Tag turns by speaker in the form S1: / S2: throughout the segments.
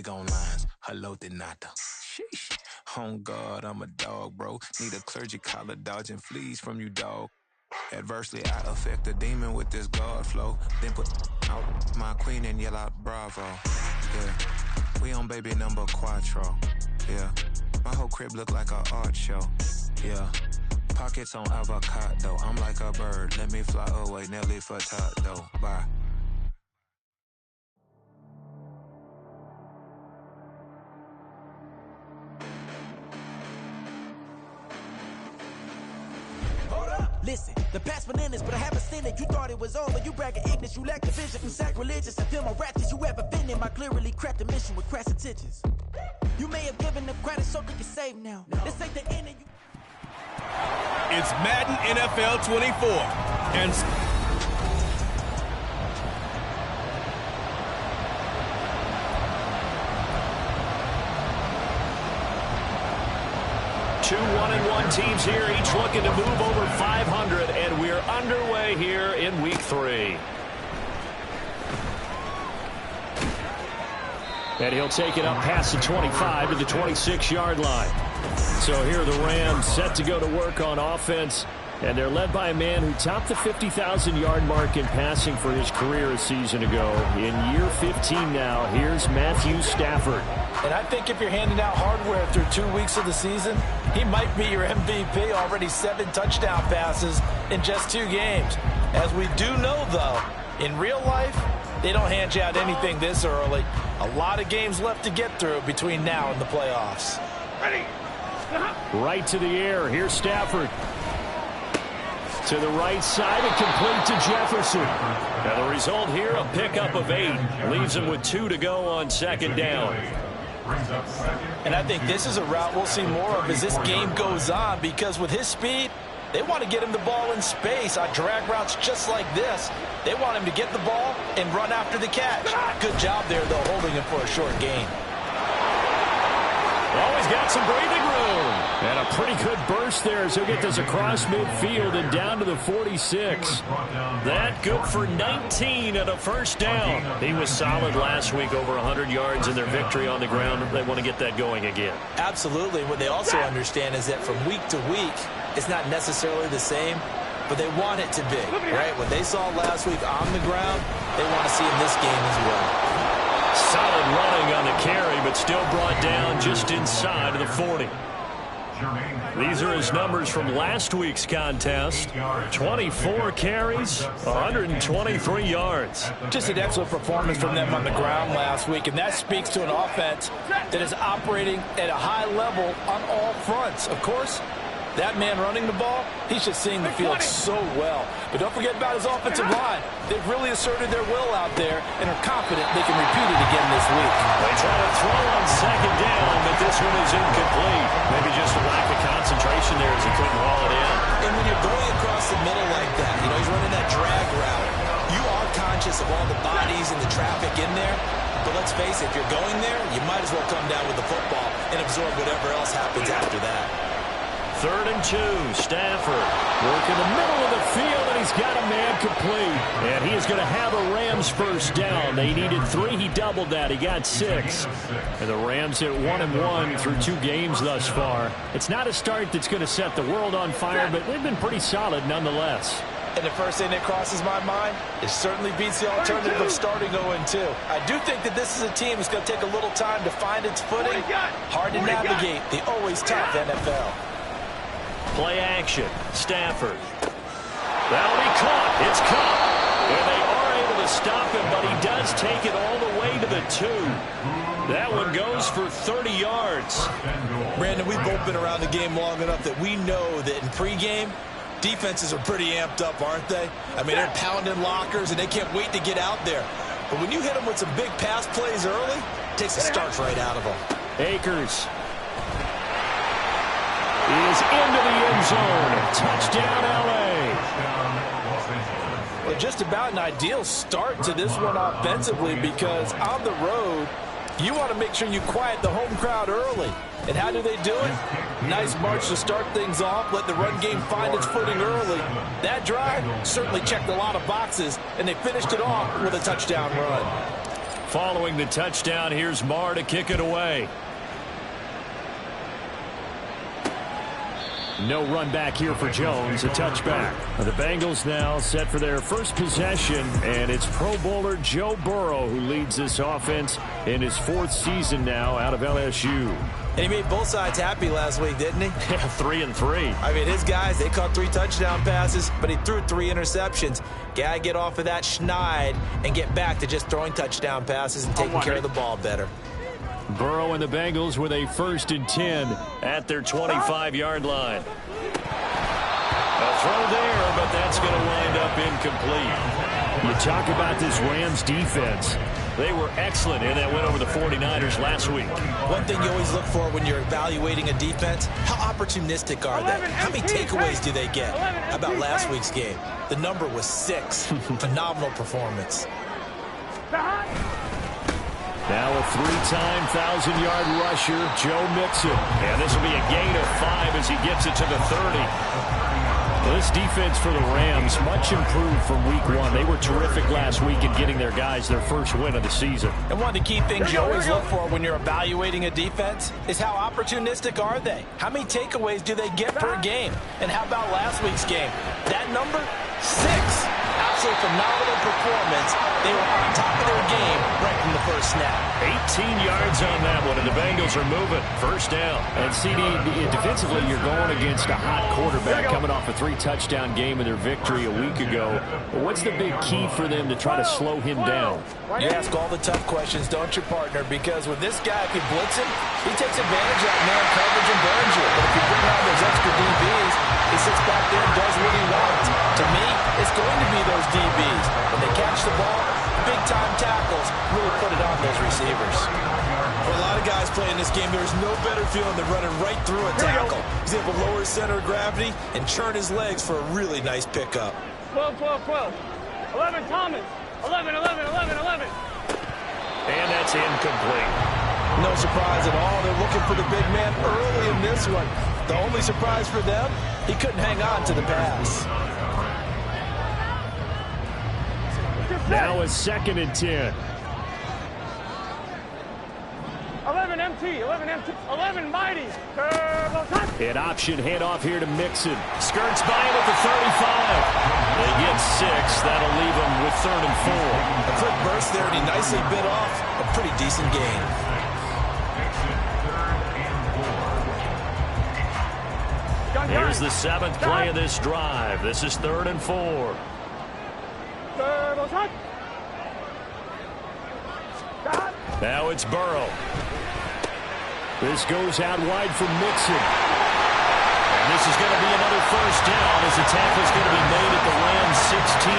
S1: big on lines. Hello, de nada. Sheesh. On God, I'm a dog, bro. Need a clergy collar dodging fleas from you, dog. Adversely, I affect a demon with this God flow. Then put out my queen and yell out bravo. Yeah, we on baby number quattro. Yeah, my whole crib look like a art show. Yeah, pockets on avocado. I'm like a bird. Let me fly away, Nelly Furtado. Bye.
S2: Listen, the past bananas, but I haven't seen it. You thought it was over, you bragging ignorance, you lack the vision. You sacrilegious, I feel more ratchet, you ever been in. My clearly crafted mission with crass intentions. You may have given them credit so they can save now. This ain't the end of you.
S3: It's Madden NFL 24. And
S4: 2 1-1 teams here, each looking to move over 500, and we're underway here in Week 3. And he'll take it up past the 25 to the 26-yard line. So here are the Rams set to go to work on offense, and they're led by a man who topped the 50,000-yard mark in passing for his career a season ago. In year 15 now, here's Matthew Stafford.
S5: And I think if you're handing out hardware through 2 weeks of the season, he might be your MVP. Already 7 touchdown passes in just 2 games. As we do know, though, in real life, they don't hand you out anything this early. A lot of games left to get through between now and the playoffs.
S4: Ready. Right to the air. Here's Stafford. To the right side and complete to Jefferson. Now the result here, a pickup of 8. Leaves him with 2 to go on second down.
S5: And I think this is a route we'll see more of as this game goes on, because with his speed, they want to get him the ball in space on drag routes just like this. They want him to get the ball and run after the catch. Good job there, though, holding him for a short gain.
S4: Always got some breathing room. And a pretty good burst there as he'll get this across midfield and down to the 46. That good for 19 and a first down. He was solid last week, over 100 yards in their victory on the ground. They want to get that going again.
S5: Absolutely. What they also understand is that from week to week, it's not necessarily the same, but they want it to be, right? What they saw last week on the ground, they want to see in this game as well.
S4: Solid running on the carry, but still brought down just inside of the 40. These are his numbers from last week's contest. 24 carries, 123 yards.
S5: Just an excellent performance from them on the ground last week, and that speaks to an offense that is operating at a high level on all fronts. Of course, that man running the ball, he's just seeing the field so well. But don't forget about his offensive line. They've really asserted their will out there and are confident they can repeat it again this week.
S4: They try to throw on second down, but this one is incomplete. Maybe just a lack of concentration there as he couldn't haul it in.
S5: And when you're going across the middle like that, you know, he's running that drag route, you are conscious of all the bodies and the traffic in there. But let's face it, if you're going there, you might as well come down with the football and absorb whatever else happens after that.
S4: 3rd and 2, Stafford working the middle of the field, and he's got a man complete. And he is going to have a Rams first down. They needed 3. He doubled that. He got 6. And the Rams at 1-1 through 2 games thus far. It's not a start that's going to set the world on fire, but they've been pretty solid nonetheless.
S5: And the first thing that crosses my mind, it certainly beats the alternative of starting 0-2. I do think that this is a team that's going to take a little time to find its footing. Hard to navigate the always tough NFL.
S4: Play action. Stafford. That'll be caught. It's caught. And they are able to stop him, but he does take it all the way to the 2. That one goes for 30 yards.
S5: Brandon, we've both been around the game long enough that we know that in pregame, defenses are pretty amped up, aren't they? I mean, they're pounding lockers, and they can't wait to get out there. But when you hit them with some big pass plays early, it takes the starch right out of them.
S4: Akers. He is into the end zone. Touchdown, L.A.
S5: Well, just about an ideal start to this one offensively, because on the road, you want to make sure you quiet the home crowd early. And how do they do it? Nice march to start things off. Let the run game find its footing early. That drive certainly checked a lot of boxes, and they finished it off with a touchdown run.
S4: Following the touchdown, here's Marr to kick it away. No run back here for Jones, a touchback. The Bengals now set for their first possession, and it's Pro Bowler Joe Burrow who leads this offense in his 4th season now out of LSU.
S5: And he made both sides happy last week, didn't he?
S4: Yeah, 3-3.
S5: I mean, his guys, they caught 3 touchdown passes, but he threw 3 interceptions. Gotta get off of that schneid and get back to just throwing touchdown passes and taking care of the ball better.
S4: Burrow and the Bengals with a 1st and 10 at their 25-yard line. A throw there, but that's going to wind up incomplete. You talk about this Rams defense. They were excellent in that win over the 49ers last week.
S5: One thing you always look for when you're evaluating a defense, how opportunistic are they? How many takeaways do they get? How about last week's game? The number was 6. Phenomenal performance.
S4: Now a 3-time 1,000-yard rusher, Joe Mixon. And this will be a gain of 5 as he gets it to the 30. Well, this defense for the Rams, much improved from week 1. They were terrific last week in getting their guys their first win of the season.
S5: And one of the key things you always look for when you're evaluating a defense is how opportunistic are they? How many takeaways do they get per game? And how about last week's game? That number, 6. Absolutely phenomenal performance. They were on top of their game right from the first snap.
S4: 18 yards on that one, and the Bengals are moving. First down. And CD, defensively, you're going against a hot quarterback coming off a 3-touchdown game in their victory a week ago. What's the big key for them to try to slow him down?
S5: You ask all the tough questions, don't you, partner? Because with this guy, if you blitz him, he takes advantage of that man coverage and burns you. But if you bring on those extra DBs, he sits back there and does what he wants. To me, it's going to be those DBs. When they catch the ball, big-time tackles really put it on those receivers. For a lot of guys playing this game, there's no better feeling than running right through a tackle. He's able to lower his center of gravity and churn his legs for a really nice pickup.
S6: 12, 12, 12. 11, Thomas. 11, 11, 11, 11.
S4: And that's incomplete.
S5: No surprise at all. They're looking for the big man early in this one. The only surprise for them, he couldn't hang on to the pass.
S4: Now a 2nd and 10.
S6: 11 MT, 11 MT, 11 Mighty. Turbo touch.
S4: An option handoff here to Mixon. Skirts by him at the 35. They get 6. That'll leave them with 3rd and 4.
S5: A quick burst there, and he nicely bit off a pretty decent gain.
S4: Here's the 7th play of this drive. This is 3rd and 4.
S6: Turbo touch.
S4: Now it's Burrow. This goes out wide for Mixon. And this is going to be another first down as the tackle's going to be made at the Rams 16.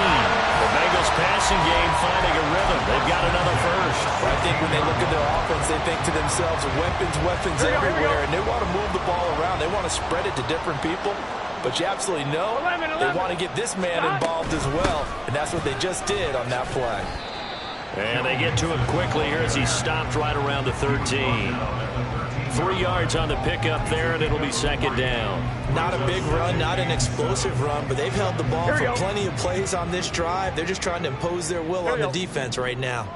S4: The Bengals passing game finding a rhythm. They've got another first.
S5: Well, I think when they look at their offense, they think to themselves, weapons everywhere, and they want to move the ball around. They want to spread it to different people. But you absolutely know they want to get this man involved as well, and that's what they just did on that play.
S4: And they get to him quickly here as he stopped right around the 13. 3 yards on the pickup there, and it'll be 2nd down.
S5: Not a big run, not an explosive run, but they've held the ball for plenty of plays on this drive. They're just trying to impose their will on the defense right now.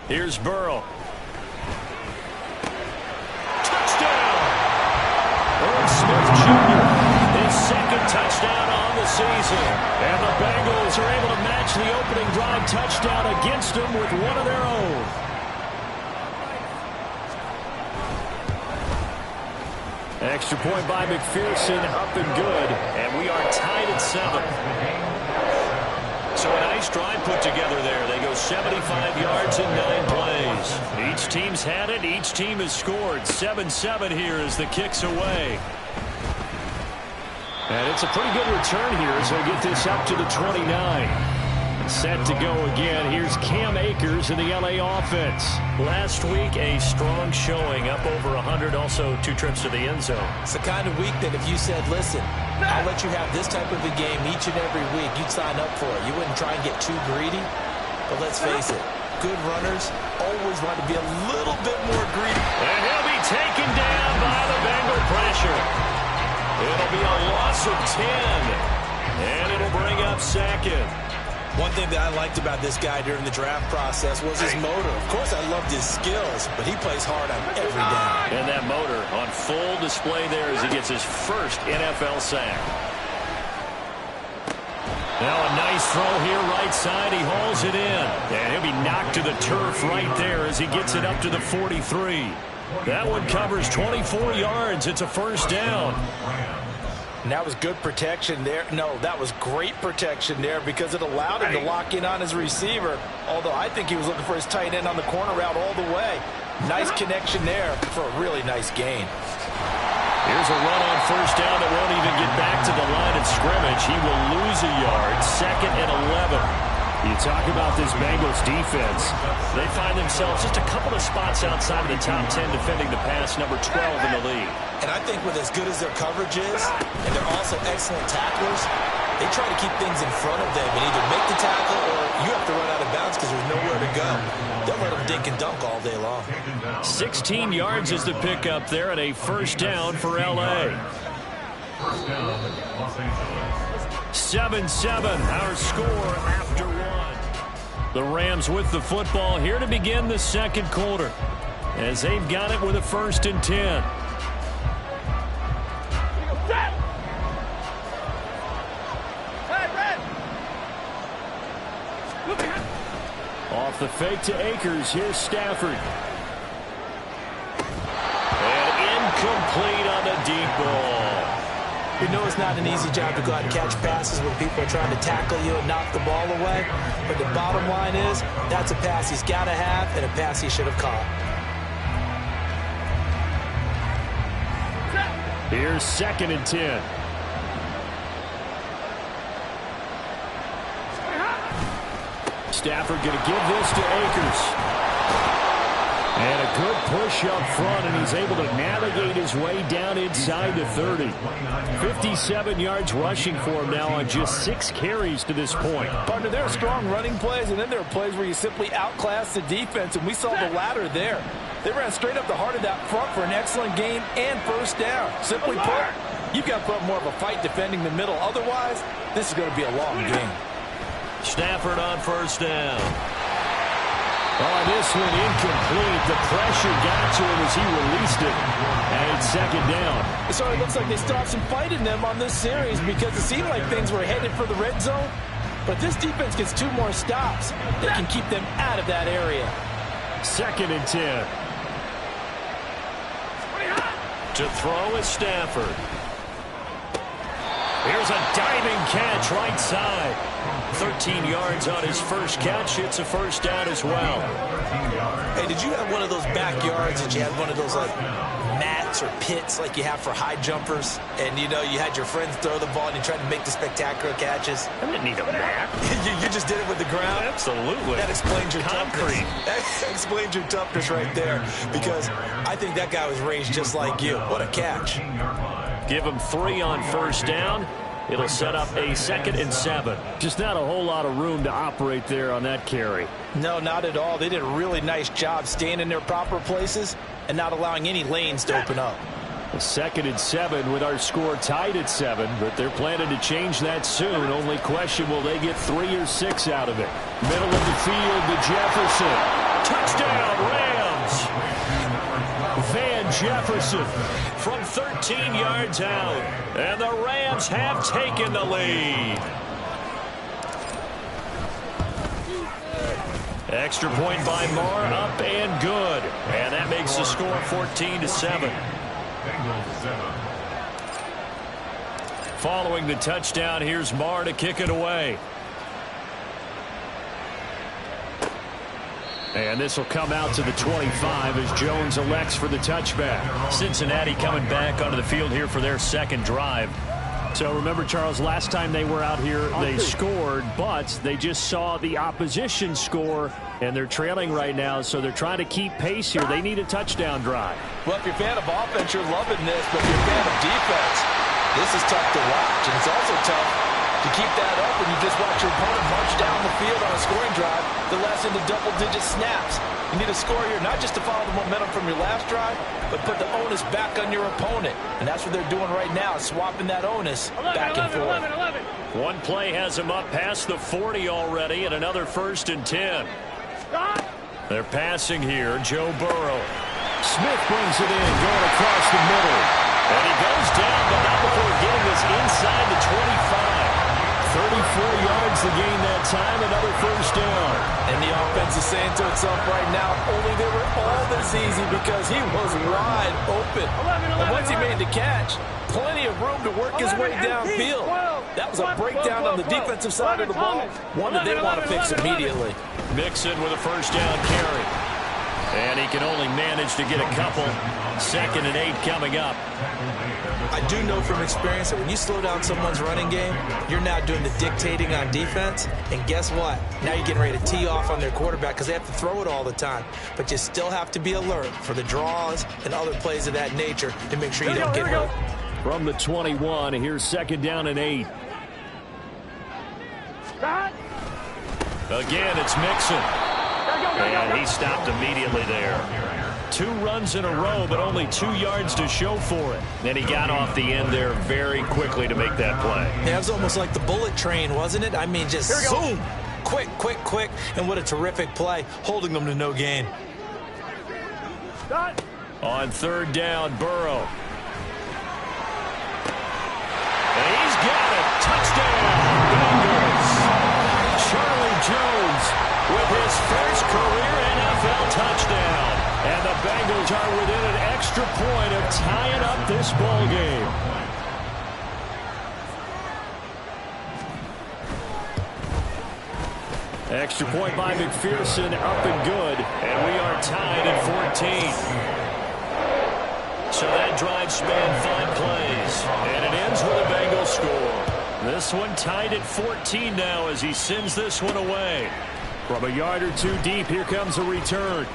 S4: Here's Burrow. Touchdown! Irv Smith Jr., his 2nd touchdown on the season. And the Bengals are able to match the opening drive touchdown against them with one of their own. Extra point by McPherson, up and good. And we are tied at 7. So a nice drive put together there. They go 75 yards in 9 plays. Each team's had it. Each team has scored. 7-7 here as the kick's away. And it's a pretty good return here as they get this up to the 29. Set to go again. Here's Cam Akers in the LA offense. Last week, a strong showing, up over 100, also 2 trips to the end zone.
S5: It's the kind of week that if you said, listen, I'll let you have this type of a game each and every week, you'd sign up for it. You wouldn't try and get too greedy. But let's face it, good runners always want to be a little bit more greedy.
S4: And he'll be taken down by the Bengal pressure. It'll be a loss of 10. And it'll bring up 2nd.
S5: One thing that I liked about this guy during the draft process was his motor. Of course, I loved his skills, but he plays hard on every down.
S4: And that motor on full display there as he gets his first NFL sack. Now a nice throw here right side. He hauls it in. And he'll be knocked to the turf right there as he gets it up to the 43. That one covers 24 yards. It's a first down.
S5: And that was good protection there. No, that was great protection there because it allowed him to lock in on his receiver. Although I think he was looking for his tight end on the corner route all the way. Nice connection there for a really nice gain.
S4: Here's a run on first down that won't even get back to the line of scrimmage. He will lose a yard. 2nd and 11. You talk about this Bengals defense. They find themselves just a couple of spots outside of the top 10 defending the pass, number 12 in the league.
S5: And I think with as good as their coverage is, and they're also excellent tacklers, they try to keep things in front of them and either make the tackle or you have to run out of bounds because there's nowhere to go. They'll let them dink and dunk all day long.
S4: 16 yards is the pickup there and a first down for L.A. 7-7, our score after one. The Rams with the football here to begin the second quarter as they've got it with a 1st and 10. Off the fake to Akers. Here's Stafford. And incomplete on the deep ball.
S5: You know it's not an easy job to go out and catch passes when people are trying to tackle you and knock the ball away. But the bottom line is, that's a pass he's got to have and a pass he should have caught.
S4: Here's 2nd and 10. Stafford going to give this to Akers. And a good push up front, and he's able to navigate his way down inside the 30. 57 yards rushing for him now on just 6 carries to this point.
S5: Partner, there are strong running plays, and then there are plays where you simply outclass the defense, and we saw the latter there. They ran straight up the heart of that front for an excellent gain and first down. Simply put, you've got to put more of a fight defending the middle. Otherwise, this is going to be a long game.
S4: Stafford on first down. Oh, this one incomplete. The pressure got to him as he released it. And it's 2nd down.
S5: So it looks like they still have some fight in them on this series because it seemed like things were headed for the red zone. But this defense gets 2 more stops. They can keep them out of that area.
S4: 2nd and 10. To throw is Stafford. Here's a diving catch right side. 13 yards on his first catch. It's a first down as well.
S5: Hey, did you have one of those backyards that you had one of those like mats or pits like you have for high jumpers? And, you know, you had your friends throw the ball and you tried to make the spectacular catches?
S4: I didn't need a mat.
S5: you just did it with the ground?
S4: Absolutely.
S5: That explains your
S4: concrete.
S5: That explains your toughness right there because I think that guy was raised just like you. What a catch.
S4: Give him 3 on first down. It'll set up a 2nd and 7. Just not a whole lot of room to operate there on that carry.
S5: No, not at all. They did a really nice job staying in their proper places and not allowing any lanes to open up.
S4: A 2nd and 7 with our score tied at 7, but they're planning to change that soon. Only question, will they get 3 or 6 out of it? Middle of the field to Jefferson. Touchdown, Rams! Van Jefferson from 13 yards out. And the Rams have taken the lead. Extra point by Marr, up and good. And that makes the score 14-7. Following the touchdown, here's Marr to kick it away. And this will come out to the 25 as Jones elects for the touchback. Cincinnati coming back onto the field here for their second drive. So remember, Charles, last time they were out here, they scored, but they just saw the opposition score, and they're trailing right now, so they're trying to keep pace here. They need a touchdown drive.
S5: Well, if you're a fan of offense, you're loving this, but if you're a fan of defense, this is tough to watch, and it's also tough To keep that up, and you just watch your opponent march down the field on a scoring drive that lasts into double-digit snaps. You need a score here, not just to follow the momentum from your last drive, but put the onus back on your opponent. And that's what they're doing right now, swapping that onus back and forth.
S6: 11.
S4: One play has him up past the 40 already, and another 1st and 10. They're passing here. Joe Burrow. Smith brings it in, going across the middle. And he goes down, but not before getting this inside the 25. 34 yards to gain that time, another 1st down.
S5: And the offense is saying to itself right now, only they were all this easy because he was wide open. And once he made the catch, plenty of room to work his way downfield. That was a breakdown on the defensive side of the ball, one that they want to fix immediately.
S4: Mixon with a 1st down carry. And he can only manage to get a couple. 2nd and 8 coming up.
S5: I do know from experience that when you slow down someone's running game, you're now doing the dictating on defense. And guess what? Now you're getting ready to tee off on their quarterback because they have to throw it all the time. But you still have to be alert for the draws and other plays of that nature to make sure you don't get hurt.
S4: From the 21, here's 2nd down and 8. Again, it's Mixon. And he stopped immediately there. 2 runs in a row, but only 2 yards to show for it. And he got off the end there very quickly to make that play.
S5: Yeah, it was almost like the bullet train, wasn't it? I mean, just zoom. Quick. And what a terrific play, holding them to no gain.
S4: On 3rd down, Burrow. And he's got it. Touchdown, Bengals. Charlie Jones with his first career NFL touchdown. And the Bengals are within an extra point of tying up this ball game. Extra point by McPherson, up and good. And we are tied at 14. So that drive spanned 5 plays. And it ends with a Bengals score. This one tied at 14 now as he sends this one away. From a yard or 2 deep, here comes a return.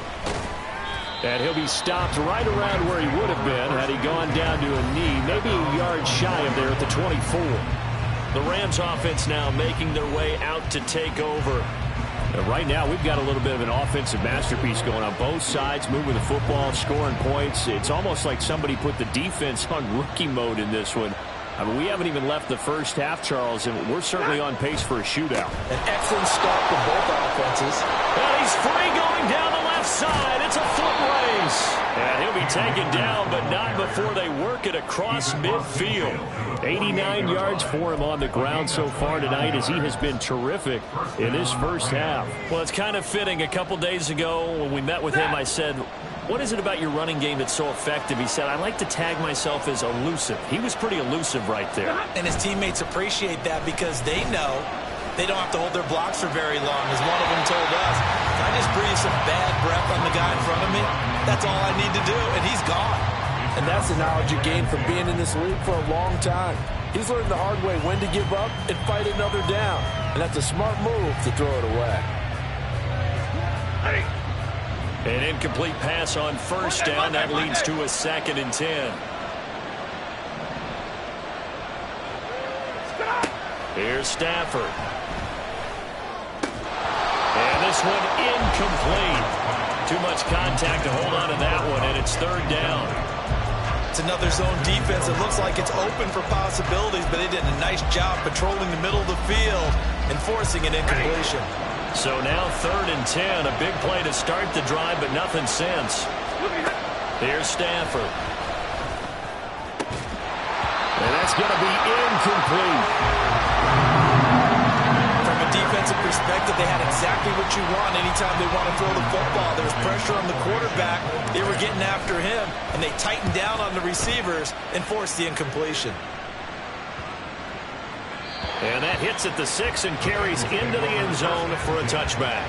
S4: And he'll be stopped right around where he would have been had he gone down to a knee, maybe a yard shy of there at the 24. The Rams offense now making their way out to take over. And right now, we've got a little bit of an offensive masterpiece going on both sides, moving the football, scoring points. It's almost like somebody put the defense on rookie mode in this one. I mean, we haven't even left the first half, Charles, and we're certainly on pace for a shootout.
S5: An excellent start for both offenses.
S4: And he's free going down the left side. It's a foot race. And he'll be taken down, but not before they work it across midfield. 89 yards for him on the ground so far tonight as he has been terrific in his first half. Well, it's kind of fitting. A couple days ago when we met with him, I said, what is it about your running game that's so effective? He said, I like to tag myself as elusive. He was pretty elusive right there.
S5: And his teammates appreciate that because they know they don't have to hold their blocks for very long. As one of them told us, if I just breathe some bad breath on the guy in front of me, that's all I need to do, and he's gone. And that's the knowledge you gain from being in this league for a long time. He's learned the hard way when to give up and fight another down. And that's a smart move to throw it away.
S4: An incomplete pass on 1st down. That leads to a 2nd and 10. Here's Stafford. And this one incomplete. Too much contact to hold on to that one, and it's 3rd down.
S5: It's another zone defense. It looks like it's open for possibilities, but they did a nice job patrolling the middle of the field and forcing an incompletion.
S4: So now 3rd and 10, a big play to start the drive, but nothing since. Here's Stafford. And that's going to be incomplete.
S5: From a defensive perspective, they had exactly what you want anytime they want to throw the football. There was pressure on the quarterback. They were getting after him, and they tightened down on the receivers and forced the incompletion.
S4: And that hits at the 6 and carries into the end zone for a touchback.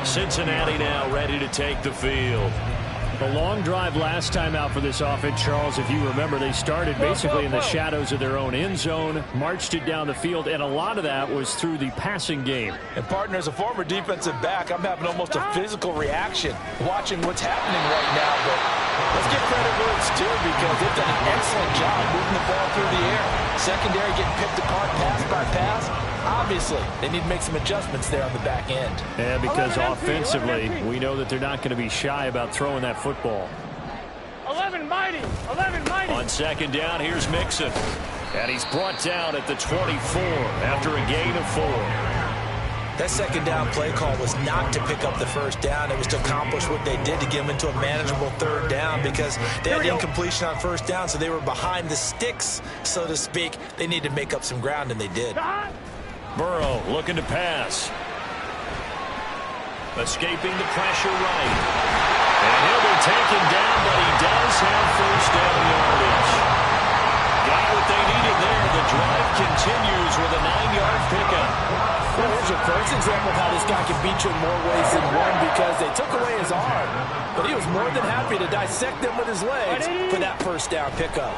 S4: Cincinnati now ready to take the field. The long drive last time out for this offense, Charles, if you remember, they started basically in the shadows of their own end zone, marched it down the field, and a lot of that was through the passing game.
S5: And, partner, as a former defensive back, I'm having almost a physical reaction watching what's happening right now. But let's give credit where it's due because they've done an excellent job moving the ball through the air. Secondary getting picked apart pass by pass. Obviously, they need to make some adjustments there on the back end.
S4: Yeah, because offensively, we know that they're not going to be shy about throwing that football.
S6: 11 mighty. 11 mighty.
S4: On second down, here's Mixon. And he's brought down at the 24 after a gain of 4.
S5: That second down play call was not to pick up the first down. It was to accomplish what they did to get them into a manageable third down because they had incompletion on first down, so they were behind the sticks, so to speak. They needed to make up some ground, and they did.
S4: Burrow looking to pass. Escaping the pressure right. And he'll be taken down, but he does have first down yardage. Got what they needed there. The drive continues with a 9-yard pickup.
S5: Well, here's your first example of how this guy can beat you in more ways than one because they took away his arm, but he was more than happy to dissect them with his legs for that first down pickup.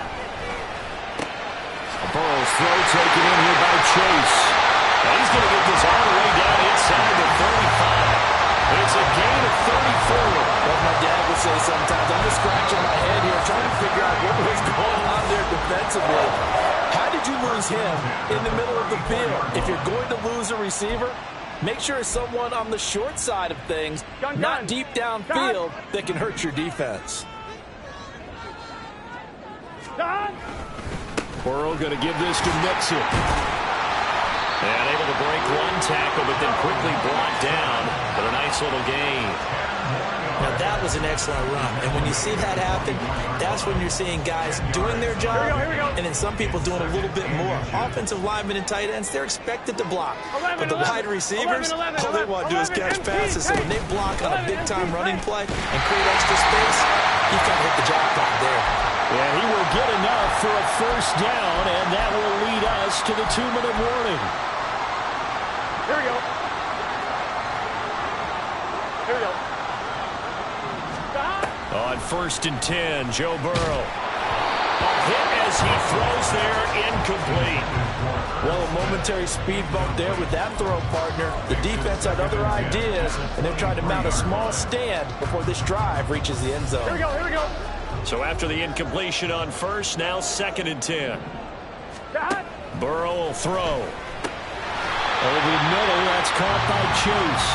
S4: Burrow's throw taken in here by Chase. And he's going to get this all the way down inside the 35. It's a gain of 34.
S5: Like my dad would say sometimes, I'm just scratching my head here trying to figure out what was going on there defensively. How did you lose him in the middle of the field? If you're going to lose a receiver, make sure it's someone on the short side of things, not deep downfield, that can hurt your defense.
S4: Burrow going to give this to Mixon. And able to break one tackle, but then quickly brought down. But a nice little gain.
S5: Now, that was an excellent run. And when you see that happen, that's when you're seeing guys doing their job,
S6: Here we go.
S5: and then some people doing a little bit more. Offensive linemen and tight ends, they're expected to block. But the wide receivers, all they want to do is catch passes. So when they block on a big-time running play and create extra space, you've got to hit the jackpot there.
S4: Yeah, he will get enough for a first down, and that will lead us to the 2-minute warning.
S6: Here we go. Here we go.
S4: On 1st and 10, Joe Burrow. A hit as he throws there, incomplete.
S5: Well, a momentary speed bump there with that throw, partner. The defense had other ideas, and they're trying to mount a small stand before this drive reaches the end zone.
S6: Here we go. Here we go.
S4: So after the incompletion on 1st, now 2nd and 10. Burrow will throw. Over the middle, that's caught by Chase.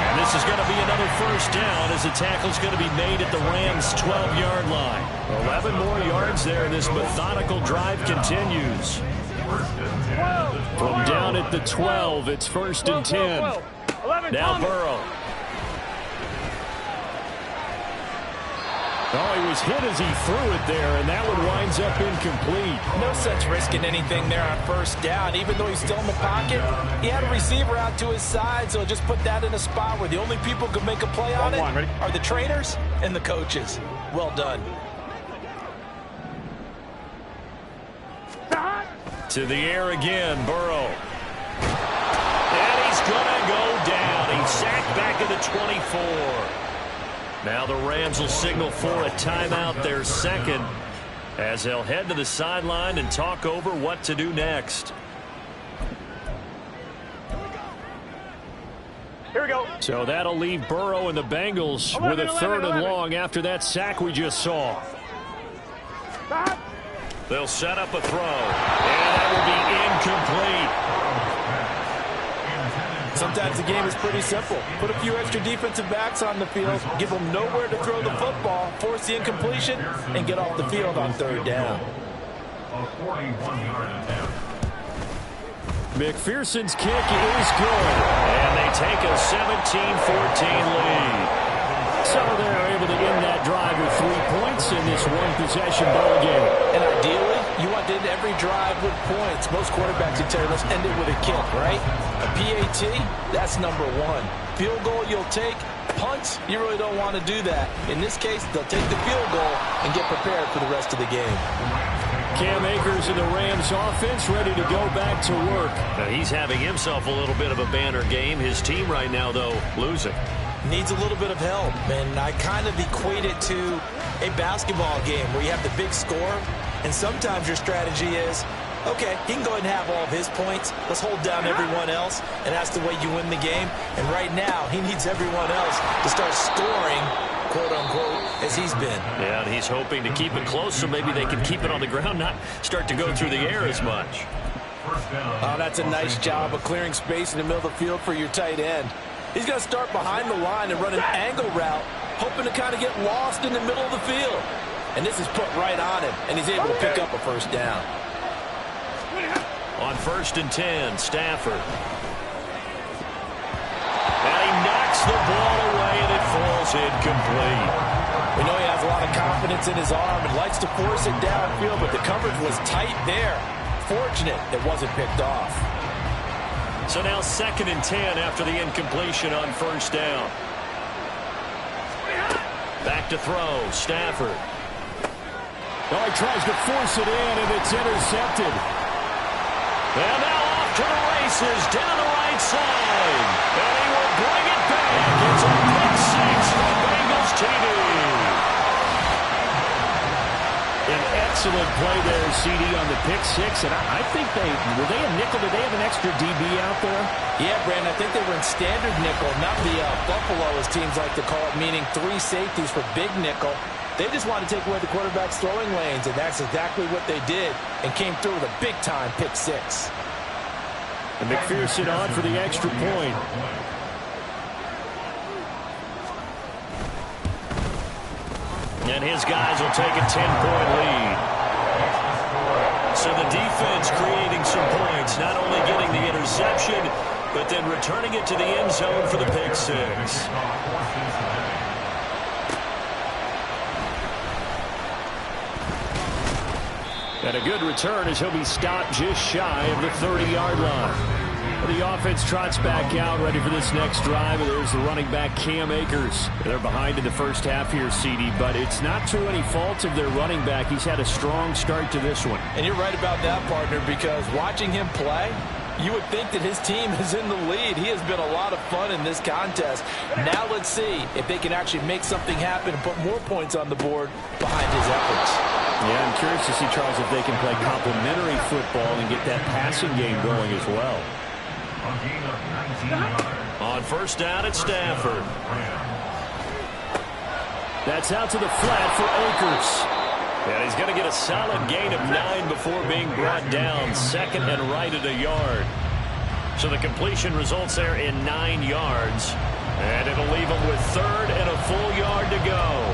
S4: And this is going to be another first down as the tackle's going to be made at the Rams' 12-yard line. 11 more yards there, and this methodical drive continues. From down at the 12, it's 1st and 10. Now Burrow. Oh, he was hit as he threw it there, and that one winds up incomplete.
S5: No sense risking anything there on first down. Even though he's still in the pocket, he had a receiver out to his side, so just put that in a spot where the only people who can make a play on it are the trainers and the coaches. Well done.
S4: To the air again, Burrow. And he's going to go down. He's sacked back at the 24. Now the Rams will signal for a timeout, their second, as they'll head to the sideline and talk over what to do next.
S6: Here we go.
S4: So that'll leave Burrow and the Bengals with a 3rd and long after that sack we just saw. They'll set up a throw, and that will be incomplete.
S5: Sometimes the game is pretty simple. Put a few extra defensive backs on the field, give them nowhere to throw the football, force the incompletion, and get off the field on 3rd down.
S4: McPherson's kick is good, and they take a 17-14 lead. So they're able to end that drive with 3 points in this one-possession ball game.
S5: And ideally, you want to end every drive with points. Most quarterbacks would tell you, let's end it with a kick, right? A PAT, that's number 1. Field goal you'll take. Punts, you really don't want to do that. In this case, they'll take the field goal and get prepared for the rest of the game.
S4: Cam Akers in the Rams offense ready to go back to work. Now he's having himself a little bit of a banner game. His team right now, though, losing.
S5: Needs a little bit of help, and I kind of equate it to a basketball game where you have the big score, and sometimes your strategy is, okay, he can go ahead and have all of his points. Let's hold down everyone else, and that's the way you win the game. And right now, he needs everyone else to start scoring, quote-unquote, as he's been.
S4: Yeah, and he's hoping to keep it close so maybe they can keep it on the ground, not start to go through the air as much.
S5: Oh, that's a nice job of clearing space in the middle of the field for your tight end. He's going to start behind the line and run an angle route, hoping to kind of get lost in the middle of the field. And this is put right on him, and he's able to pick up a first down.
S4: On 1st and 10, Stafford. And he knocks the ball away, and it falls incomplete.
S5: We know he has a lot of confidence in his arm and likes to force it downfield, but the coverage was tight there. Fortunate it wasn't picked off.
S4: So now 2nd and 10 after the incompletion on 1st down. Back to throw, Stafford.
S7: Oh, he tries to force it in, and it's intercepted.
S4: And now off to the races, down the right side. And he will bring it back. It's a pick six for Bengals TD.
S7: An excellent play there, CD, on the pick six. And I think were they a nickel? Did they have an extra DB out there?
S5: Yeah, Brandon, I think they were in standard nickel, not the Buffalo, as teams like to call it, meaning 3 safeties for big nickel. They just wanted to take away the quarterback's throwing lanes, and that's exactly what they did, and came through with a big-time pick six.
S7: And McPherson on for the extra point.
S4: And his guys will take a 10-point lead. So the defense creating some points, not only getting the interception, but then returning it to the end zone for the pick six.
S7: And a good return as he'll be stopped just shy of the 30-yard line. The offense trots back out, ready for this next drive. And there's the running back, Cam Akers. They're behind in the first half here, CD, but it's not through any fault of their running back. He's had a strong start to this one.
S5: And you're right about that, partner, because watching him play, you would think that his team is in the lead. He has been a lot of fun in this contest. Now let's see if they can actually make something happen and put more points on the board behind his efforts.
S7: Yeah, I'm curious to see, Charles, if they can play complementary football and get that passing game going as well.
S4: On 1st down at Stafford.
S7: That's out to the flat for Akers.
S4: And he's going to get a solid gain of 9 before being brought down. 2nd and right at a yard. So the completion results there in 9 yards. And it'll leave him with 3rd and a full yard to go.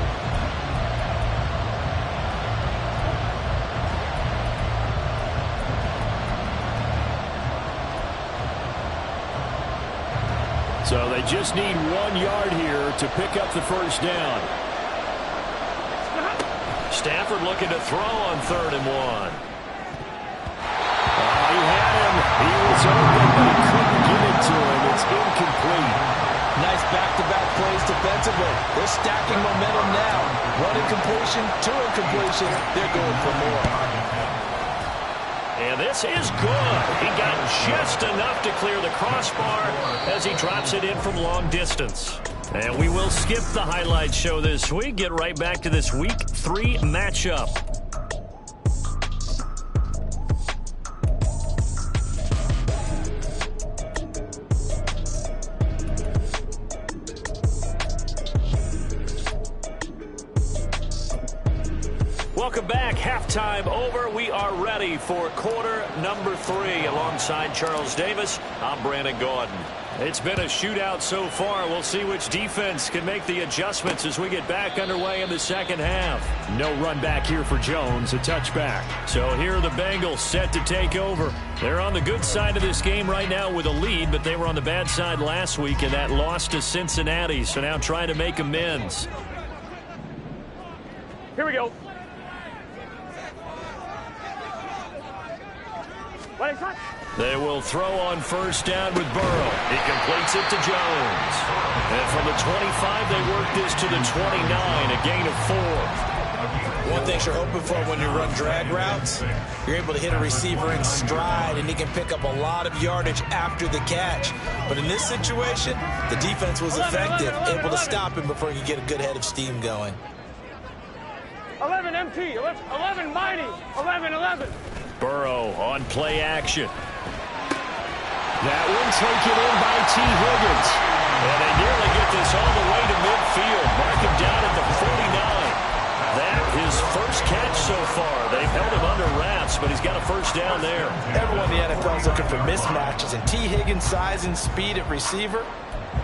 S7: So they just need 1 yard here to pick up the first down.
S4: Stafford looking to throw on 3rd and 1.
S7: He had him. He was open, but he couldn't get it to him. It's incomplete.
S5: Nice back-to-back plays defensively. They're stacking momentum now. 1 incompletion, 2 incompletions. They're going for more.
S4: And this is good. He got just enough to clear the crossbar as he drops it in from long distance. And we will skip the highlight show this week. Get right back to this Week 3 matchup. Welcome back. Halftime over. We are ready for quarter number 3 alongside Charles Davis. I'm Brandon Gordon. It's been a shootout so far. We'll see which defense can make the adjustments as we get back underway in the second half.
S7: No run back here for Jones, a touchback.
S4: So here are the Bengals set to take over. They're on the good side of this game right now with a lead, but they were on the bad side last week in that loss to Cincinnati. So now trying to make amends.
S6: Here we go.
S4: They will throw on 1st down with Burrow. He completes it to Jones. And from the 25, they work this to the 29, a gain of 4.
S5: One thing you're hoping for when you run drag routes, you're able to hit a receiver in stride, and he can pick up a lot of yardage after the catch. But in this situation, the defense was effective, able to stop him before he could get a good head of steam going.
S6: 11 MT, 11 mighty, 11.
S7: Burrow on play action. That one taken in by T. Higgins. And they nearly get this all the way to midfield. Mark him down at the 49. That his first catch so far. They've held him under wraps, but he's got a first down there.
S5: Everyone in the NFL is looking for mismatches, and T. Higgins' size and speed at receiver,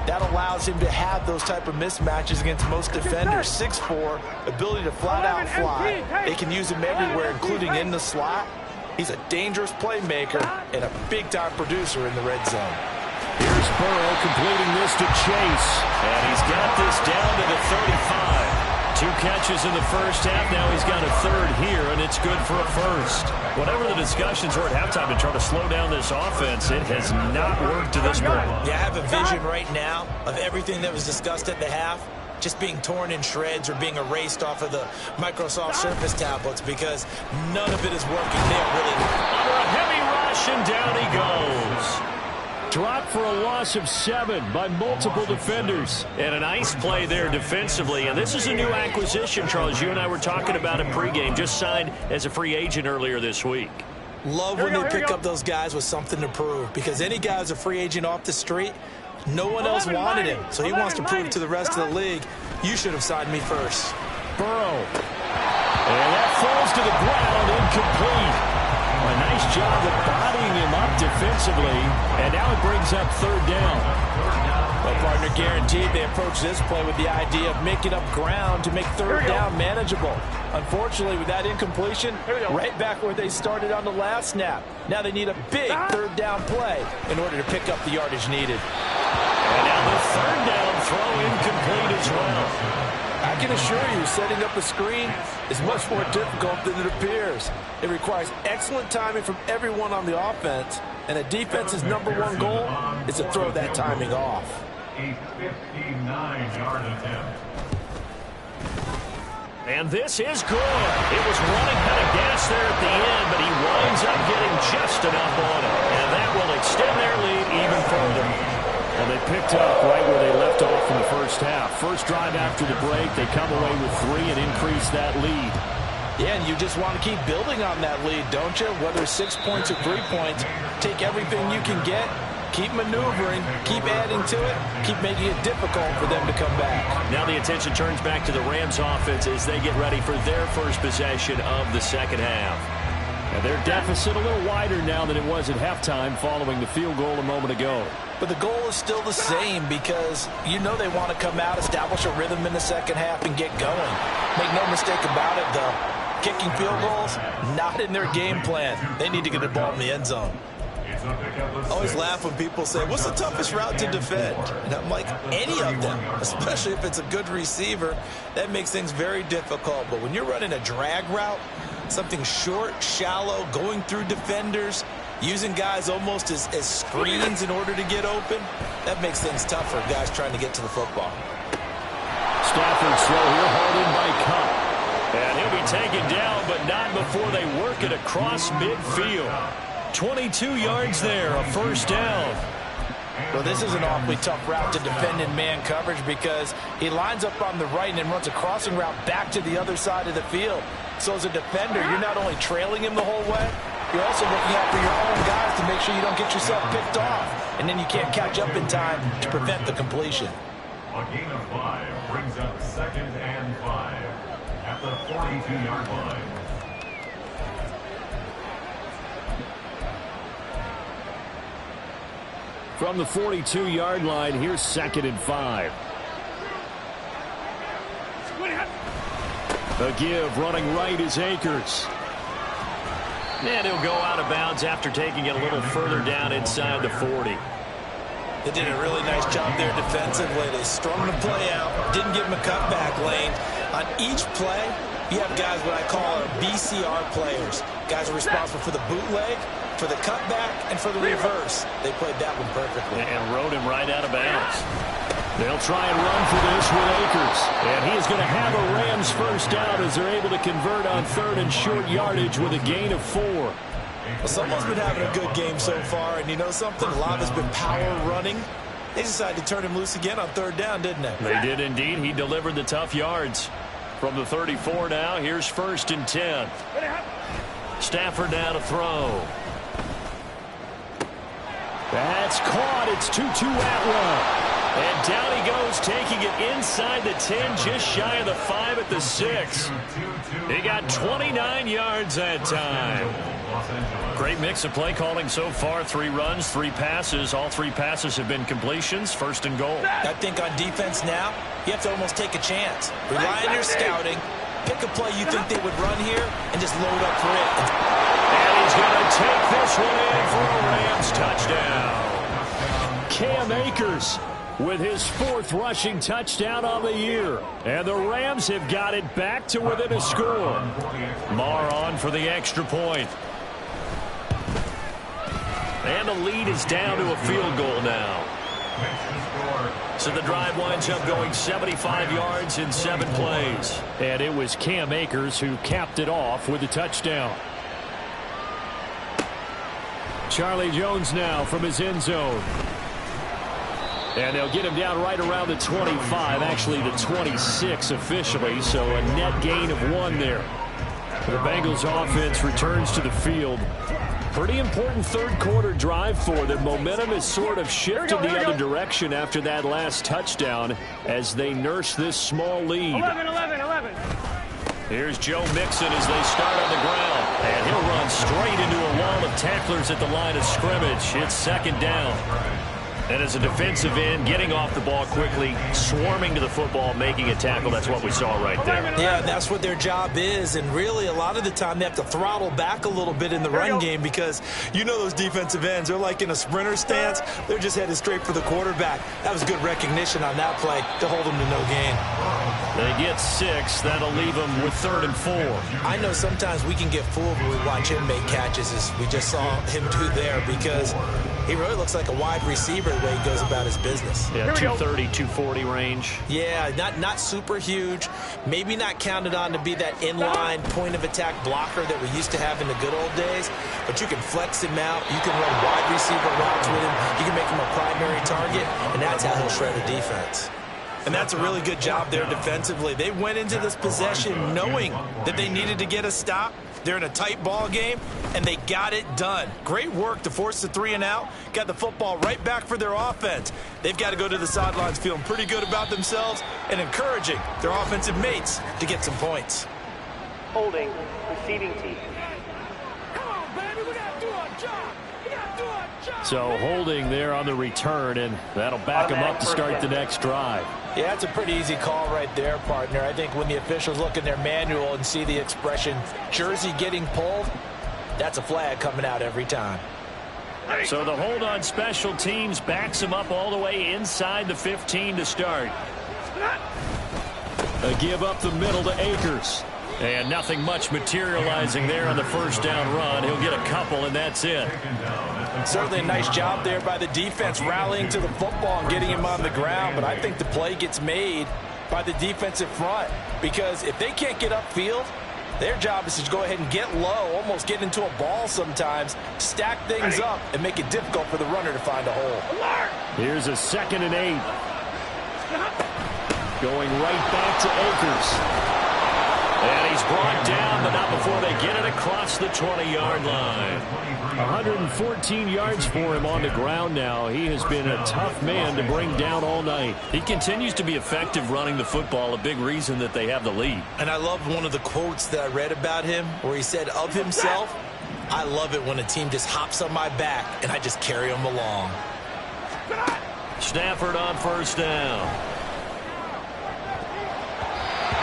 S5: that allows him to have those type of mismatches against most defenders. 6'4", ability to flat-out fly. They can use him everywhere, including in the slot. He's a dangerous playmaker and a big-time producer in the red zone.
S7: Here's Burrow completing this to Chase. And he's got this down to the 35. 2 catches in the first half. Now he's got a third here, and it's good for a first. Whatever the discussions were at halftime to try to slow down this offense, it has not worked to this point.
S5: Yeah, I have a vision right now of everything that was discussed at the half just being torn in shreds or being erased off of the Microsoft Surface tablets because none of it is working. They are really
S7: under a heavy rush, and down he goes. Dropped for a loss of 7 by multiple defenders. And a nice play there defensively. And this is a new acquisition, Charles. You and I were talking about it pregame. Just signed as a free agent earlier this week.
S5: Love when they pick up those guys with something to prove, because any guy who's a free agent off the street, no one else wanted him. So he wants to prove to the rest of the league, you should have signed me first.
S7: Burrow. And that falls to the ground, incomplete. A nice job of bodying him up defensively, and now it brings up third down.
S5: Well, partner, guaranteed they approach this play with the idea of making up ground to make third down manageable. Unfortunately, with that incompletion, right back where they started on the last snap. Now they need a big third down play in order to pick up the yardage needed.
S7: And now the third down throw incomplete as well.
S5: I can assure you, setting up a screen is much more difficult than it appears. It requires excellent timing from everyone on the offense, and a defense's #1 goal is to throw that timing off.
S8: A 59-yard attempt.
S7: And this is good. It was running out of gas there at the end, but he winds up getting just enough on it. And that will extend their lead even further. And they picked up right where they left off in the first half. First drive after the break, they come away with 3 and increase that lead.
S5: Yeah, and you just want to keep building on that lead, don't you? Whether it's 6 points or 3 points, take everything you can get, keep maneuvering, keep adding to it, keep making it difficult for them to come back.
S7: Now the attention turns back to the Rams offense as they get ready for their first possession of the second half. And their deficit a little wider now than it was at halftime following the field goal a moment ago.
S5: But the goal is still the same because you know they want to come out, establish a rhythm in the second half, and get going. Make no mistake about it, though. Kicking field goals, not in their game plan. They need to get the ball in the end zone. I always laugh when people say, what's the toughest route to defend? And I'm like, any of them, especially if it's a good receiver. That makes things very difficult. But when you're running a drag route, something short, shallow, going through defenders, using guys almost as screens in order to get open, that makes things tough for guys trying to get to the football.
S7: Stafford's throw here, hauled in by Cup. And he'll be taken down, but not before they work it across midfield. 22 yards there, a first down.
S5: Well, this is an awfully tough route to defend in man coverage because he lines up on the right and then runs a crossing route back to the other side of the field. So as a defender, you're not only trailing him the whole way, you're also looking out for your own guys to make sure you don't get yourself picked off. And then you can't catch up in time to prevent the completion.
S8: A gain of 5 brings up 2nd and 5 at the 42-yard line.
S7: From the 42-yard line, here's 2nd and 5. A give running right is Akers. And he'll go out of bounds after taking it a little further down inside the 40.
S5: They did a really nice job there defensively. They strung the play out, didn't give him a cutback lane. On each play, you have guys what I call our BCR players. Guys are responsible for the bootleg, for the cutback, and for the reverse. They played that one perfectly.
S7: And rode him right out of bounds. They'll try and run for this with Akers. And he is going to have a Rams first down as they're able to convert on 3rd and short yardage with a gain of 4.
S5: Well, someone's been having a good game so far, and you know something? A lot has been power running. They decided to turn him loose again on 3rd down, didn't they?
S7: They did indeed. He delivered the tough yards. From the 34 now, here's 1st and 10. Stafford now to throw. That's caught. It's Tutu Atwell. And down he goes, taking it inside the 10, just shy of the 5 at the 6. He got 29 yards that time. Great mix of play calling so far. 3 runs, 3 passes. All 3 passes have been completions. 1st and goal.
S5: I think on defense now, you have to almost take a chance. Rely on your scouting. Pick a play you think they would run here and just load up for it.
S7: And he's going to take this one in for a Rams touchdown. Cam Akers with his 4th rushing touchdown on the year. And the Rams have got it back to within a score. Marr on for the extra point. And the lead is down to a field goal now. So the drive winds up going 75 yards in 7 plays. And it was Cam Akers who capped it off with a touchdown. Charlie Jones now from his end zone. And they'll get him down right around the 25, actually the 26 officially, so a net gain of 1 there. The Bengals offense returns to the field. Pretty important 3rd quarter drive for them. Momentum has sort of shifted the other direction after that last touchdown as they nurse this small lead.
S6: 11.
S7: Here's Joe Mixon as they start on the ground. And he'll run straight into a wall of tacklers at the line of scrimmage. It's 2nd down. And as a defensive end, getting off the ball quickly, swarming to the football, making a tackle, that's what we saw right there.
S5: Yeah, that's what their job is. And really, a lot of the time, they have to throttle back a little bit in the run game because you know those defensive ends, they're like in a sprinter stance. They're just headed straight for the quarterback. That was good recognition on that play to hold them to no gain.
S7: They get 6. That'll leave them with 3rd and 4.
S5: I know sometimes we can get fooled when we watch him make catches, as we just saw him do there, because he really looks like a wide receiver the way he goes about his business.
S7: Yeah, 230, 240 range.
S5: Yeah, not super huge. Maybe not counted on to be that inline point-of-attack blocker that we used to have in the good old days. But you can flex him out. You can run wide receiver routes with him. You can make him a primary target, and that's how he'll shred a defense. And that's a really good job there defensively. They went into this possession knowing that they needed to get a stop. They're in a tight ball game, and they got it done. Great work to force the 3 and out. Got the football right back for their offense. They've got to go to the sidelines feeling pretty good about themselves and encouraging their offensive mates to get some points.
S6: Holding, receiving team.
S7: So holding there on the return, and that'll back them up to start the next drive.
S5: Yeah, that's a pretty easy call right there, partner. I think when the officials look in their manual and see the expression jersey getting pulled, that's a flag coming out every time.
S7: So the hold on special teams backs them up all the way inside the 15 to start. A give up the middle to Akers. And nothing much materializing there on the 1st down run. He'll get a couple, and that's it.
S5: Certainly a nice job there by the defense rallying to the football and getting him on the ground. But I think the play gets made by the defensive front, because if they can't get upfield, their job is to go ahead and get low, almost get into a ball sometimes, stack things up, and make it difficult for the runner to find a hole.
S7: Here's a 2nd and 8. Going right back to Akers. And he's brought down, but not before they get it across the 20-yard line. 114 yards for him on the ground now. He has been a tough man to bring down all night. He continues to be effective running the football, a big reason that they have the lead.
S5: And I love one of the quotes that I read about him where he said of himself, "I love it when a team just hops on my back and I just carry them along."
S7: Stafford on 1st down.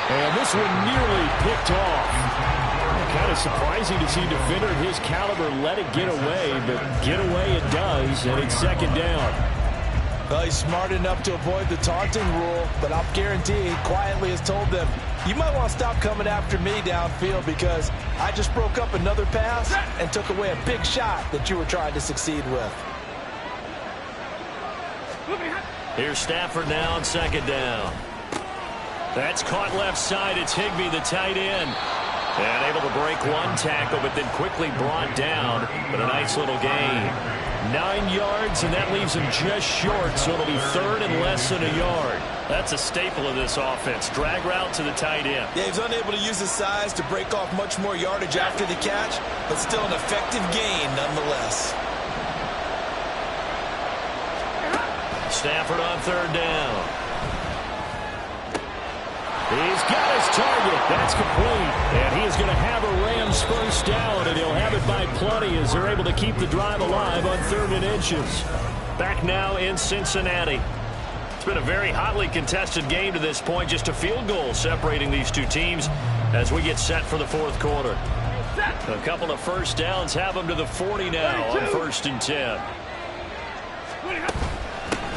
S7: And this one nearly picked off. Kind of surprising to see a defender of his caliber let it get away, but get away it does, and it's 2nd down.
S5: Well, he's smart enough to avoid the taunting rule, but I'll guarantee he quietly has told them, you might want to stop coming after me downfield because I just broke up another pass and took away a big shot that you were trying to succeed with.
S7: Here's Stafford now on second down. That's caught left side. It's Higbee, the tight end. And able to break one tackle, but then quickly brought down. But a nice little gain. 9 yards, and that leaves him just short, so it'll be third and less than a yard. That's a staple of this offense. Drag route to the tight end.
S5: Yeah, he's unable to use his size to break off much more yardage after the catch, but still an effective gain nonetheless.
S7: Stafford on third down. He's got his target. That's complete. And he is going to have a Rams first down, and he'll have it by plenty as they're able to keep the drive alive on 3rd and inches. Back now in Cincinnati. It's been a very hotly contested game to this point. Just a field goal separating these two teams as we get set for the 4th quarter. A couple of first downs have them to the 40 now on 1st and 10.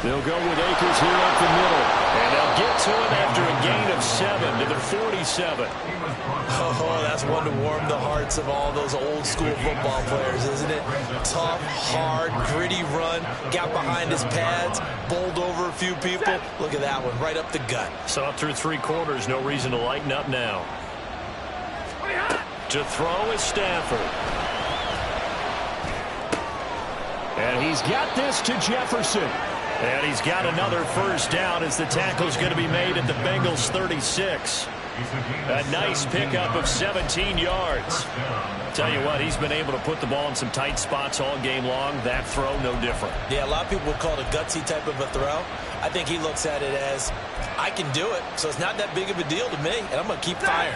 S7: They'll go with Akers here up the middle. And they'll get to it after a gain of 7 to their 47.
S5: Oh, that's one to warm the hearts of all those old school football players, isn't it? Tough, hard, gritty run. Got behind his pads, bowled over a few people. Look at that one, right up the gut.
S7: So through 3 quarters, no reason to lighten up now. To throw is Stafford. And he's got this to Jefferson. And he's got another first down as the tackle's going to be made at the Bengals 36. A nice pickup of 17 yards. Tell you what, he's been able to put the ball in some tight spots all game long. That throw, no different.
S5: Yeah, a lot of people would call it a gutsy type of a throw. I think he looks at it as, I can do it, so it's not that big of a deal to me, and I'm going to keep firing.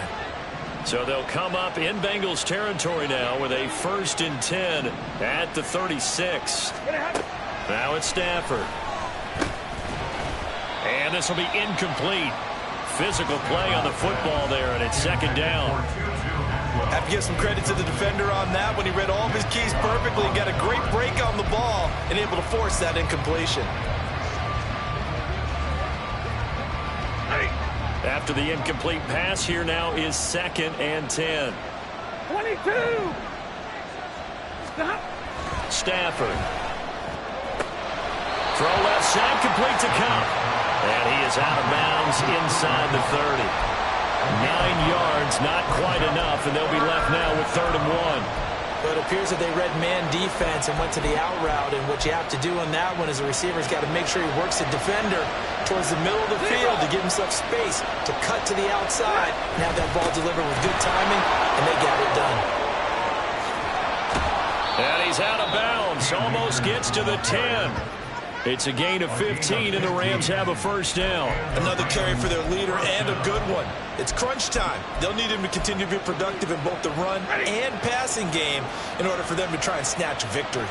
S7: So they'll come up in Bengals territory now with a 1st and 10 at the 36. Now it's Stafford. And this will be incomplete. Physical play on the football there, and it's 2nd down.
S5: Have to give some credit to the defender on that when he read all of his keys perfectly and got a great break on the ball and able to force that incompletion.
S7: After the incomplete pass, here now is 2nd and 10.
S6: 22. Stop.
S7: Stafford. Throw left side, complete to Cup. And he is out of bounds inside the 30. 9 yards, not quite enough, and they'll be left now with 3rd and 1.
S5: But it appears that they read man defense and went to the out route, and what you have to do on that one is the receiver's got to make sure he works the defender towards the middle of the field to give himself space to cut to the outside and have that ball delivered with good timing, and they got it done.
S7: And he's out of bounds, almost gets to the 10. It's a gain of 15, and the Rams have a first down.
S5: Another carry for their leader, and a good one. It's crunch time. They'll need him to continue to be productive in both the run and passing game in order for them to try and snatch a victory.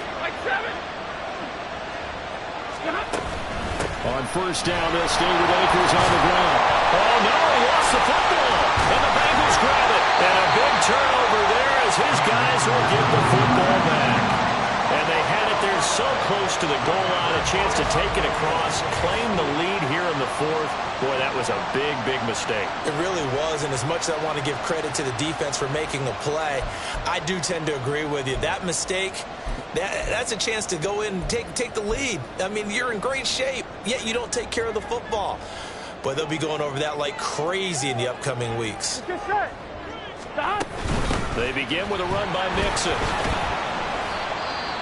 S7: On first down, they'll stay with Akers on the ground. Oh, no, he lost the football. And the Bengals grab it. And a big turnover there as his guys will get the football back. And they had it there so close to the goal line, a chance to take it across, claim the lead here in the 4th. Boy, that was a big, big mistake.
S5: It really was, and as much as I want to give credit to the defense for making a play, I do tend to agree with you. That mistake, that's a chance to go in and take the lead. I mean, you're in great shape, yet you don't take care of the football. But they'll be going over that like crazy in the upcoming weeks.
S7: They begin with a run by Mixon.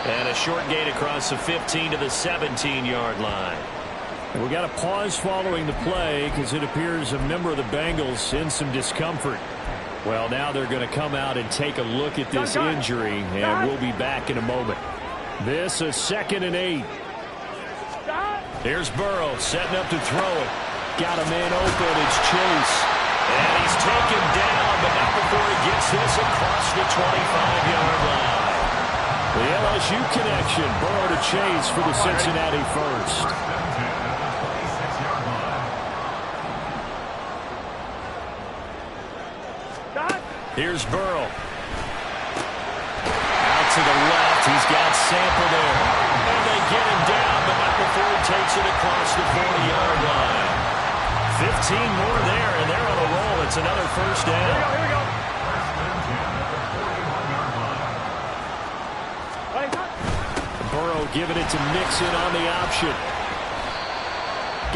S7: And a short gain across the 15 to the 17-yard line. We got a pause following the play because it appears a member of the Bengals in some discomfort. Well, now they're going to come out and take a look at this injury, and we'll be back in a moment. This is 2nd and 8. Here's Burrow setting up to throw it. Got a man open. It's Chase. And he's taken down, but not before he gets this across the 25-yard line. The LSU connection, Burrow to Chase for the Cincinnati first. Here's Burrow. Out to the left. He's got Sample there. And they get him down, but not before he takes it across the 40-yard line. 15 more there, and they're on a roll. It's another first down.
S6: Here we go.
S7: Burrow giving it to Mixon on the option.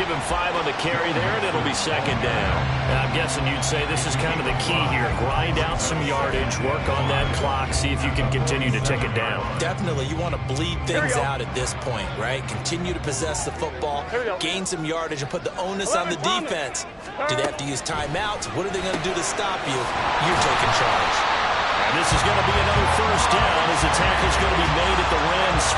S7: Give him 5 on the carry there, and it'll be second down. And I'm guessing you'd say this is kind of the key here. Grind out some yardage, work on that clock, see if you can continue to tick it down.
S5: Definitely. You want to bleed things out at this point, right? Continue to possess the football, gain some yardage, and put the onus on the defense. Do they have to use timeouts? What are they going to do to stop you? You're taking charge.
S7: And this is going to be another first down as the tackle's going to be made at the Rams'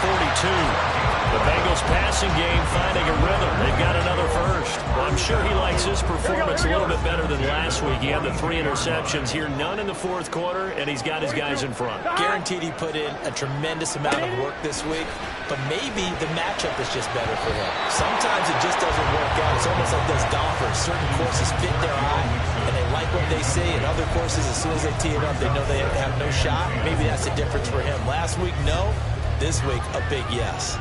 S7: 42. The Bengals passing game finding a rhythm. They've got another first. Well, I'm sure he likes his performance a little bit better than last week. He had the 3 interceptions here, none in the fourth quarter, and he's got his guys in front.
S5: Guaranteed he put in a tremendous amount of work this week, but maybe the matchup is just better for him. Sometimes it just doesn't work out. It's almost like those golfers. Certain courses fit their eye, and they like what they see. In other courses, as soon as they tee it up, they know they have no shot. Maybe that's the difference for him. Last week, no. This week, a big yes.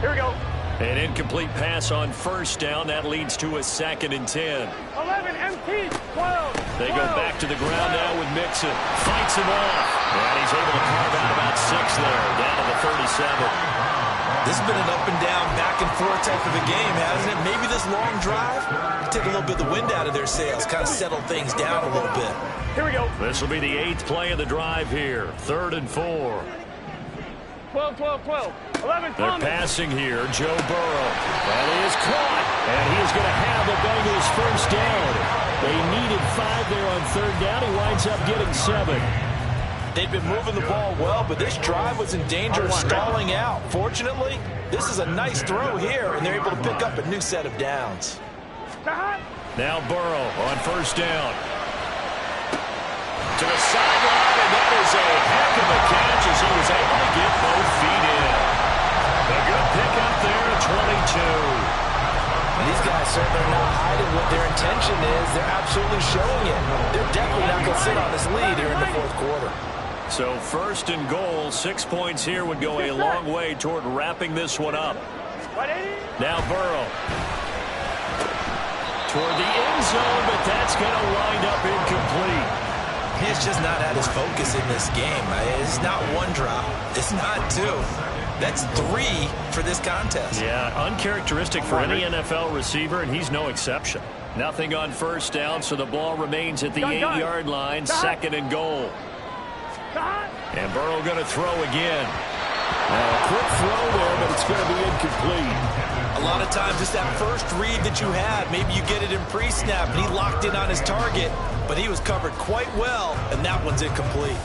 S6: Here we go.
S7: An incomplete pass on first down. That leads to a 2nd and 10.
S6: 11, MT, 12.
S7: They go back to the ground now with Mixon. Fights him off. And he's able to carve out about 6 there, down to the 37.
S5: This has been an up and down, back and forth type of a game, hasn't it? Maybe this long drive take a little bit of the wind out of their sails, kind of settle things down a little bit.
S6: Here we go.
S7: This will be the 8th play of the drive here. 3rd and 4.
S6: 12, 12, 12. 11,
S7: They're passing here. Joe Burrow. That is caught. And he is going to have the Bengals first down. They needed 5 there on 3rd down. He winds up getting 7.
S5: They've been moving the ball well, but this drive was in danger of stalling out. Fortunately, this is a nice throw here, and they're able to pick up a new set of downs.
S7: Now Burrow on first down. To the sideline, and that is a heck of a catch as he was able to get both feet in. A good pickup there at 22.
S5: These guys certainly are not hiding what their intention is. They're absolutely showing it. They're definitely not going to sit on this lead here in the fourth quarter.
S7: So 1st and goal, 6 points here would go a long way toward wrapping this one up. Now Burrow. Toward the end zone, but that's going to wind up incomplete.
S5: He's just not at his focus in this game. It's not 1 drop. It's not 2. That's 3 for this contest.
S7: Yeah, uncharacteristic for any NFL receiver, and he's no exception. Nothing on first down, so the ball remains at the 8-yard line, 2nd and goal. And Burrow going to throw again. Now a quick throw there, but it's going to be incomplete.
S5: A lot of times it's that first read that you have. Maybe you get it in pre-snap, and he locked in on his target, but he was covered quite well, and that one's incomplete.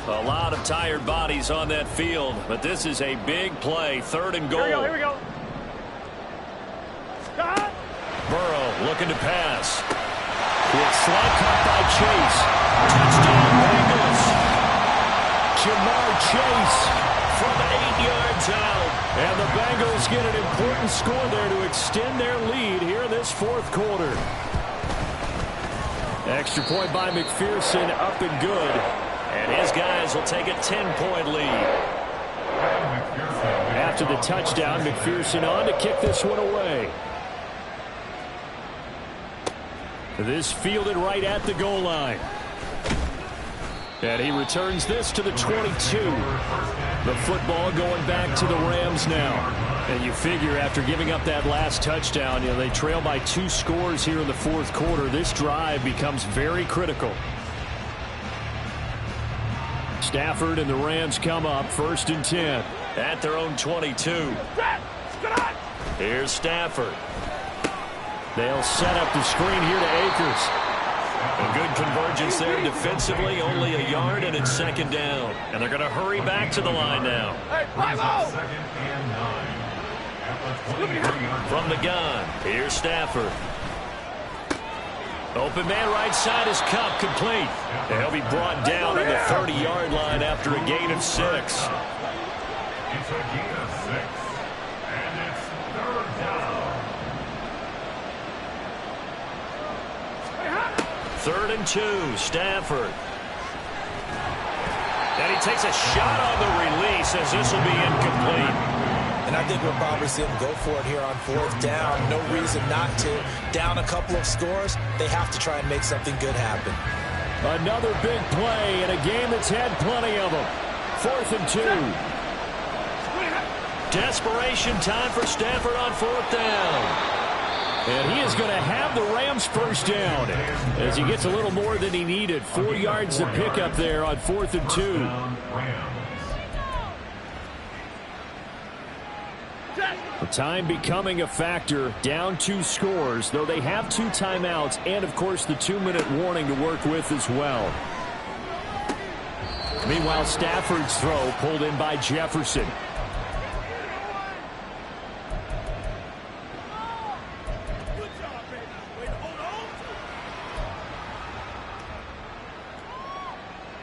S7: A lot of tired bodies on that field, but this is a big play. 3rd and goal.
S6: Here we go.
S7: Burrow looking to pass. Quick slot caught by Chase. Touchdown Bengals. Jamar Chase from 8 yards out. And the Bengals get an important score there to extend their lead here in this fourth quarter. Extra point by McPherson, up and good. And his guys will take a 10-point lead. After the touchdown, McPherson on to kick this one away. This fielded right at the goal line. And he returns this to the 22. The football going back to the Rams now. And you figure after giving up that last touchdown, they trail by 2 scores here in the fourth quarter. This drive becomes very critical. Stafford and the Rams come up 1st and 10 at their own 22. Here's Stafford. They'll set up the screen here to Akers. A good convergence there defensively, only a yard, and it's 2nd down. And they're going to hurry back to the line now. From the gun, here's Stafford. Open man right side is Cup, complete. And he'll be brought down on the 30-yard line after a gain of 6.
S8: It's a gain of 6, and it's 3rd down.
S7: 3rd and 2, Stafford. And he takes a shot on the release as this will be incomplete.
S5: And I think we'll probably see him go for it here on 4th down. No reason not to. Down a couple of scores, they have to try and make something good happen.
S7: Another big play in a game that's had plenty of them. 4th and 2.
S4: Desperation time for Stafford on 4th down. And he is going to have the Rams first down as he gets a little more than he needed. 4 yards to pick up there on 4th and 2. The time becoming a factor, down 2 scores, though they have 2 timeouts and, of course, the 2-minute warning to work with as well. Meanwhile, Stafford's throw pulled in by Jefferson.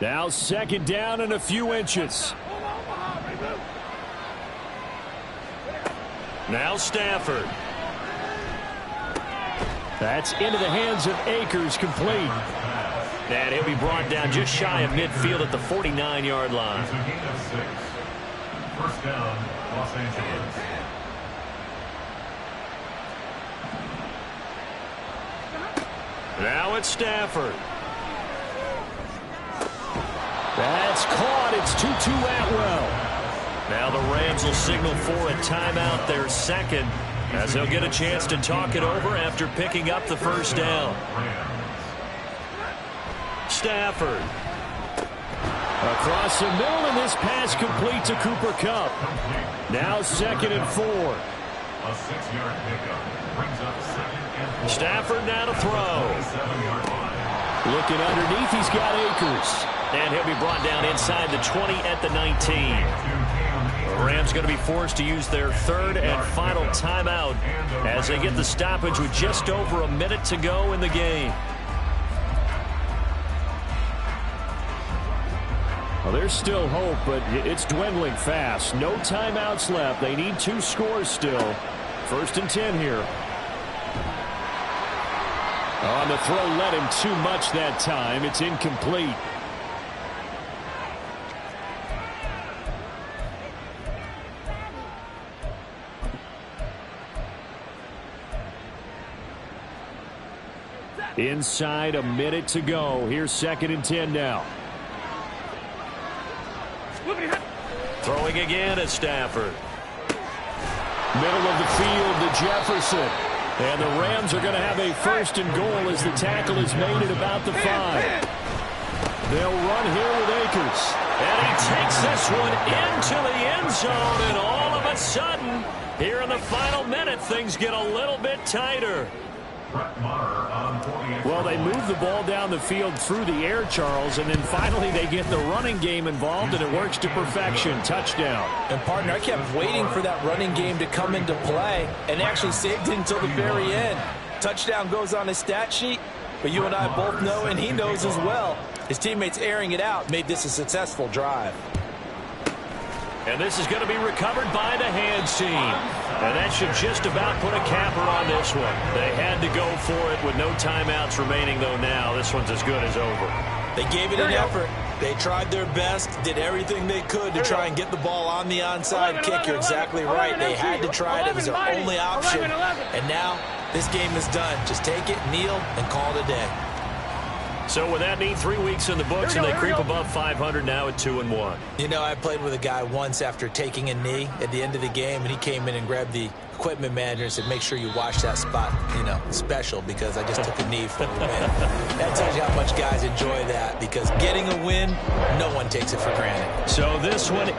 S4: Now 2nd down and a few inches. Now Stafford. That's into the hands of Akers, complete. And he'll be brought down just shy of midfield at the 49-yard line.
S8: First down, Los Angeles.
S4: Now it's Stafford. That's caught. It's 2-2 Atwell. Now the Rams will signal for a timeout, their 2nd, as they'll get a chance to talk it over after picking up the first down. Stafford. Across the middle, and this pass complete to Cooper Kupp. Now 2nd and 4.
S8: A 6-yard pickup brings up 2nd and 4. Stafford
S4: now to throw.
S8: 7-yard line.
S4: Looking underneath, he's got Akers. And he'll be brought down inside the 20 at the 19. The Rams going to be forced to use their 3rd and final timeout as they get the stoppage with just over a minute to go in the game. Well, there's still hope, but it's dwindling fast. No timeouts left. They need 2 scores still. 1st and 10 here. On the throw, led him too much that time. It's incomplete. Inside a minute to go. Here's 2nd and 10 now. Throwing again at Stafford. Middle of the field to Jefferson. And the Rams are going to have a 1st and goal as the tackle is made at about the 5. They'll run here with Akers. And he takes this one into the end zone. And all of a sudden, here in the final minute, things get a little bit tighter. Well, they move the ball down the field through the air, Charles, and then finally they get the running game involved, and it works to perfection. Touchdown.
S5: And, partner, I kept waiting for that running game to come into play and actually saved it until the very end. Touchdown goes on his stat sheet, but you and I both know, and he knows as well, his teammates airing it out made this a successful drive.
S4: And this is going to be recovered by the hands team. And that should just about put a capper on this one. They had to go for it with no timeouts remaining, though now this one's as good as over.
S5: They gave it an effort. They tried their best, did everything they could to try and get the ball on the onside kick. You're exactly right. They had to try it. It was their only option. And now this game is done. Just take it, kneel, and call it a day.
S4: So with that neat 3 weeks in the books, and they creep above 500 now at 2-1.
S5: You know, I played with a guy once after taking a knee at the end of the game, and he came in and grabbed the equipment manager and said, make sure you watch that spot, you know, special, because I just took a knee for a win. That tells you how much guys enjoy that, because getting a win, no one takes it for granted.
S4: So this one